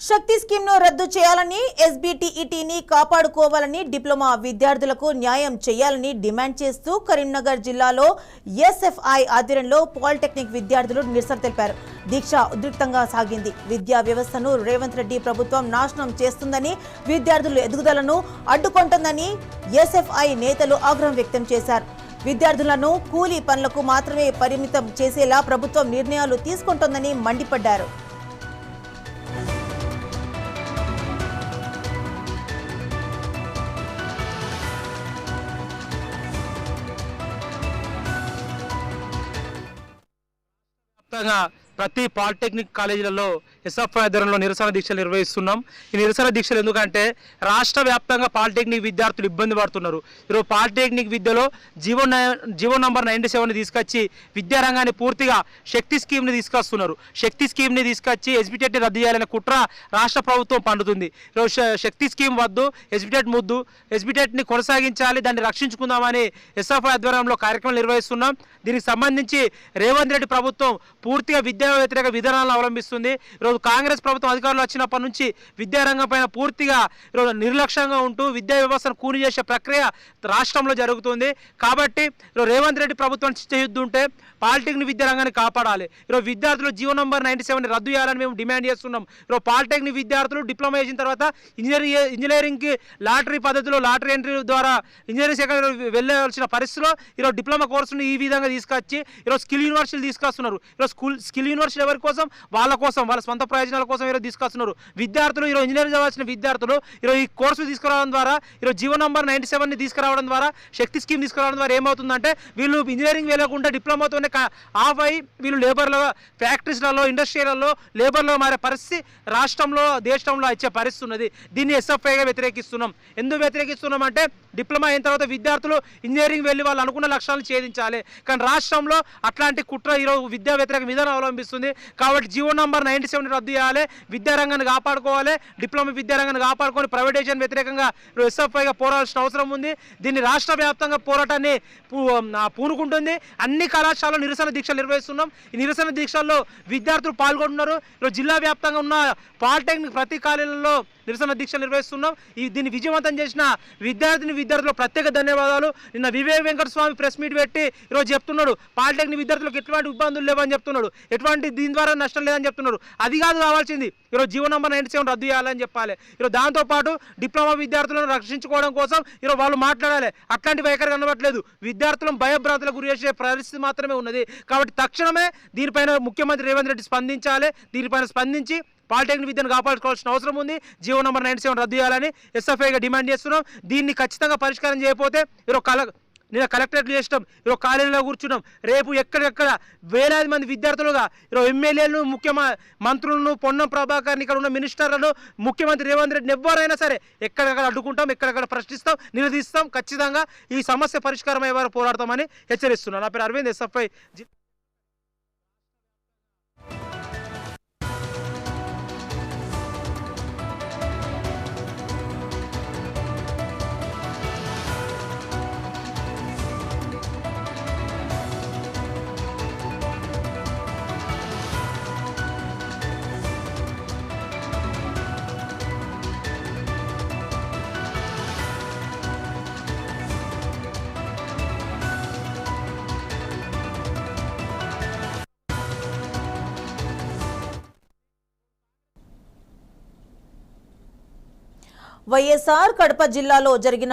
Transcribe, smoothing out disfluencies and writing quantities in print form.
శక్తి scheme ను రద్దు చేయాలని ఎస్బిటిఇటిని కాపాడుకోవాలని డిప్లొమా విద్యార్థులకు న్యాయం చేయాలని డిమాండ్ చేస్తూ కరీంనగర్ జిల్లాలో ఎస్ఎఫ్ఐ ఆధ్వర్యంలో పాలిటెక్నిక్ విద్యార్థులు నిరసన తెలిపారు. దీక్ష ఉద్రిక్తంగా సాగింది. విద్యా వ్యవస్థను రేవంత్ రెడ్డి ప్రభుత్వం నాశనం చేస్తుందని, విద్యార్థుల ఎదుగుదలను అడ్డుకుంటుందని ఎస్ఎఫ్ఐ నేతలు ఆగ్రహం వ్యక్తం చేశారు. విద్యార్థులను కూలీ పనులకు మాత్రమే పరిమితం చేసేలా ప్రభుత్వం నిర్ణయాలు తీసుకుంటోందని మండిపడ్డారు. ప్రతి పాలిటెక్నిక్ కాలేజీలలో ఎస్ఎఫ్ఐ ఆధ్వర్యంలో నిరసన దీక్షలు నిర్వహిస్తున్నాం. ఈ నిరసన దీక్షలు ఎందుకంటే రాష్ట్ర వ్యాప్తంగా పాలిటెక్నిక్ విద్యార్థులు ఇబ్బంది పడుతున్నారు. ఈరోజు పాలిటెక్నిక్ విద్యలో జీవో నంబర్ 97ని తీసుకొచ్చి విద్యారంగాన్ని పూర్తిగా శక్తి స్కీమ్ని తీసుకొస్తున్నారు. శక్తి స్కీమ్ని తీసుకొచ్చి ఎస్బిటెట్ని రద్దు చేయాలనే కుట్ర రాష్ట్ర ప్రభుత్వం పండుతుంది. ఈరోజు శక్తి స్కీమ్ వద్దు, ఎస్బిటెట్ ముద్దు, ఎస్బిటెట్ని కొనసాగించాలి, దాన్ని రక్షించుకుందామని ఎస్ఎఫ్ఐ ఆధ్వర్యంలో కార్యక్రమం నిర్వహిస్తున్నాం. దీనికి సంబంధించి రేవంత్ రెడ్డి ప్రభుత్వం పూర్తిగా విద్యా వ్యతిరేక విధానాలను అవలంబిస్తుంది. ఈరోజు కాంగ్రెస్ ప్రభుత్వం అధికారులు వచ్చినప్పటి నుంచి విద్యారంగం పైన పూర్తిగా ఈరోజు నిర్లక్ష్యంగా ఉంటూ విద్యా వ్యవస్థను కూని చేసే ప్రక్రియ రాష్ట్రంలో జరుగుతుంది. కాబట్టి ఈరోజు రేవంత్ రెడ్డి ప్రభుత్వం చిత్తశుద్ధి ఉంటే పాలిటెక్నిక్ విద్యారంగాన్ని కాపాడాలి. ఈరోజు విద్యార్థులు జీవో నంబర్ 97ని రద్దు చేయాలని మేము డిమాండ్ చేస్తున్నాం. ఈరోజు పాలిటెక్నిక్ విద్యార్థులు డిప్లొమా చేసిన తర్వాత ఇంజనీరింగ్కి లాటరీ పద్ధతిలో లాటరీ ఎంట్రీ ద్వారా ఇంజనీరింగ్ సెకండరీ వెళ్ళవలసిన పరిస్థితిలో ఈరోజు డిప్లొమా కోర్సును ఈ విధంగా తీసుకొచ్చి ఈరోజు స్కిల్ యూనివర్సిటీలు తీసుకొస్తున్నారు. ఈరోజు స్కిల్ యూనివర్సిటీ ఎవరి కోసం? వాళ్ళ సొంత ప్రయోజనాల కోసం ఈరోజు తీసుకొస్తున్నారు. విద్యార్థులు ఈరోజు ఇంజనీరింగ్ చదవాల్సిన విద్యార్థులు ఈరోజు ఈ కోర్సు తీసుకురావడం ద్వారా, ఈరోజు జీవో నంబర్ 97ని తీసుకురావడం ద్వారా, శక్తి స్కీమ్ తీసుకురావడం ద్వారా ఏమవుతుందంటే వీళ్ళు ఇంజనీరింగ్ వెళ్ళకుండా డిప్లొమాతోనే ఆఫ్ అయ్యి వీళ్ళు లేబర్లో, ఫ్యాక్టరీస్లలో, ఇండస్ట్రీలలో లేబర్లో మారే పరిస్థితి రాష్ట్రంలో, దేశంలో వచ్చే పరిస్థితి ఉన్నది. దీన్ని ఎస్ఎఫ్ఐగా వ్యతిరేకిస్తున్నాం. ఎందుకు వ్యతిరేకిస్తున్నాం అంటే డిప్లొమా అయిన తర్వాత విద్యార్థులు ఇంజనీరింగ్ వెళ్ళి వాళ్ళు అనుకున్న లక్ష్యాలను ఛేదించాలి. కానీ రాష్ట్రంలో అట్లాంటి కుట్ర ఈరోజు విద్యా వ్యతిరేక విధానం అవలంబిస్తుంది. కాబట్టి జీవో నంబర్ 97ని రద్దు చేయాలి, విద్యారంగాన్ని కాపాడుకోవాలి, డిప్లొమా విద్యారంగాన్ని కాపాడుకొని ప్రైవేటైజేషన్ వ్యతిరేకంగా ఎస్ఎఫ్ఐగా పోరాడాల్సిన అవసరం ఉంది. దీన్ని రాష్ట్ర వ్యాప్తంగా పోరాటాన్ని పూనుకుంటుంది. అన్ని కళాశాలలో నిరసన దీక్షలు నిర్వహిస్తున్నాం. ఈ నిరసన దీక్షల్లో విద్యార్థులు పాల్గొంటున్నారు. ఈరోజు జిల్లా వ్యాప్తంగా ఉన్న పాలిటెక్నిక్ ప్రతి కాలేజీలలో నిరసన దీక్షలు నిర్వహిస్తున్నాం. దీన్ని విజయవంతం చేసిన విద్యార్థులకు ప్రత్యేక ధన్యవాదాలు. నిన్న వివేక్ వెంకటస్వామి ప్రెస్ మీట్ పెట్టి ఈరోజు చెప్తున్నాడు పాలిటెక్నిక్ విద్యార్థులకు ఎటువంటి ఇబ్బందులు లేవని చెప్తున్నాడు, ఎటువంటి దీని ద్వారా నష్టం లేదని చెప్తున్నాడు. అది కాదు కావాల్సింది, ఈరోజు జీవో నంబర్ 97 రద్దు చేయాలని చెప్పాలి. ఈరోజు దాంతోపాటు డిప్లొమా విద్యార్థులను రక్షించుకోవడం కోసం ఈరోజు వాళ్ళు మాట్లాడాలి. అట్లాంటి వైఖరి కనబట్లేదు. విద్యార్థులను భయభ్రాంతులకు గురి చేసే పరిస్థితి మాత్రమే ఉన్నది. కాబట్టి తక్షణమే దీనిపైన ముఖ్యమంత్రి రేవంత్ రెడ్డి స్పందించాలి. దీనిపైన స్పందించి పాలిటెక్నిక్ విద్యను కాపాడుకోవాల్సిన అవసరం ఉంది. జీవో నంబర్ 97 రద్దు చేయాలని ఎస్ఎఫ్ఐగా డిమాండ్ చేస్తున్నాం. దీన్ని ఖచ్చితంగా పరిష్కారం చేయకపోతే నేను కలెక్టరేట్లు చేసినాం, ఈరోజు కాలేజీలో కూర్చున్నాం. రేపు ఎక్కడెక్కడ వేలాది మంది విద్యార్థులుగా ఈరోజు ఎమ్మెల్యేలను, మంత్రులను, పొన్నం ప్రభాకర్ని, ఇక్కడ ఉన్న మినిస్టర్లను, ముఖ్యమంత్రి రేవంత్ రెడ్డిని ఎవరైనా సరే ఎక్కడెక్కడ అడ్డుకుంటాం, ఎక్కడెక్కడ ప్రశ్నిస్తాం, నిలదీస్తాం. ఖచ్చితంగా ఈ సమస్య పరిష్కారం అయ్యే వారు పోరాడతామని హెచ్చరిస్తున్నాను. నా పేరు అరవింద్, ఎస్ఎఫ్ఐ. వైఎస్ఆర్ కడప జిల్లాలో జరిగిన